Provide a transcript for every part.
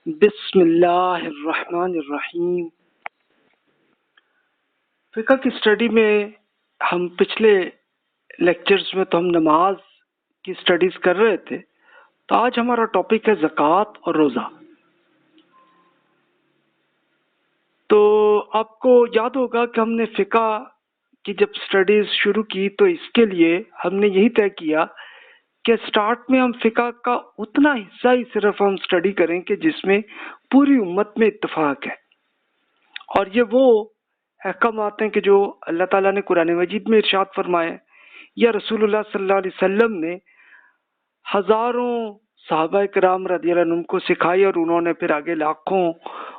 بسم اللہ الرحمن الرحیم۔ فقہ کی اسٹڈی میں ہم پچھلے لیکچرز میں تو ہم نماز کی اسٹڈیز کر رہے تھے، تو آج ہمارا ٹاپک ہے زکوٰۃ اور روزہ۔ تو آپ کو یاد ہوگا کہ ہم نے فقہ کی جب اسٹڈیز شروع کی تو اس کے لیے ہم نے یہی طے کیا کہ سٹارٹ میں ہم فقہ کا اتنا حصہ ہی صرف ہم اسٹڈی کریں کہ جس میں پوری امت میں اتفاق ہے، اور یہ وہ احکامات ہیں کہ جو اللہ تعالیٰ نے قرآن مجید میں ارشاد فرمائے یا رسول اللہ صلی اللہ علیہ وسلم نے ہزاروں صحابہ کرام رضی اللہ عنہم کو سکھائی، اور انہوں نے پھر آگے لاکھوں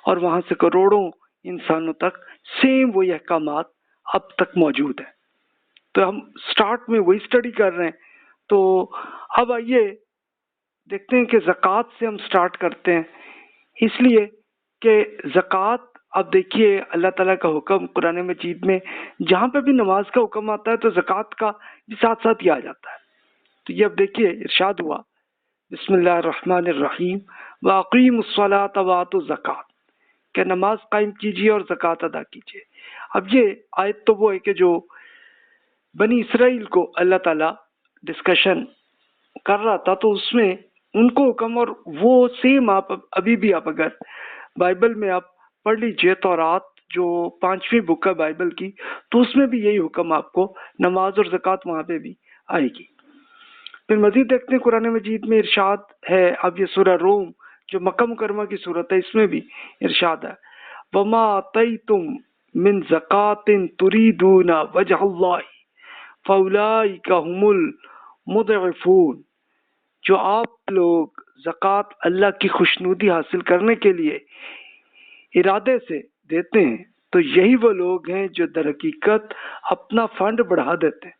اور وہاں سے کروڑوں انسانوں تک سیم وہی احکامات اب تک موجود ہیں۔ تو ہم سٹارٹ میں وہی اسٹڈی کر رہے ہیں۔ تو اب آئیے دیکھتے ہیں کہ زکوٰۃ سے ہم سٹارٹ کرتے ہیں، اس لیے کہ زکوٰۃ، اب دیکھیے اللہ تعالیٰ کا حکم قرآن مجید میں جہاں پہ بھی نماز کا حکم آتا ہے تو زکوٰۃ کا بھی ساتھ ساتھ ہی آ جاتا ہے۔ تو یہ اب دیکھیے ارشاد ہوا بسم اللہ الرحمن الرحیم وَأَقِیمُوا الصَّلَاةَ وَآتُوا الزَّکَاۃَ، کہ نماز قائم کیجیے اور زکوٰۃ ادا کیجیے۔ اب یہ آیت تو وہ ہے کہ جو بنی اسرائیل کو اللہ تعالیٰ ڈسکشن کر رہا تھا، تو اس میں ان کو حکم، اور وہ سیم آپ ابھی بھی آپ اگر بائبل میں آپ پڑھ لیجئے تورات جو 5ویں بک ہے بائبل کی، تو اس میں بھی یہی حکم آپ کو نماز اور زکوٰۃ وہاں پہ بھی آئے گی۔ پھر مزید دیکھتے ہیں قرآن مجید میں ارشاد ہے، اب یہ سورہ روم جو مکہ مکرمہ کی صورت ہے اس میں بھی ارشاد ہے وَمَا آتَيْتُم مِّن زَکَاةٍ تُرِیدُونَ وَجْهَ اللَّهِ فَأُولَٰئِکَ هُمُ الْمُضْعِفُونَ، جو آپ لوگ زکوٰۃ اللہ کی خوشنودی حاصل کرنے کے لیے ارادے سے دیتے ہیں تو یہی وہ لوگ ہیں جو در حقیقت اپنا فنڈ بڑھا دیتے ہیں۔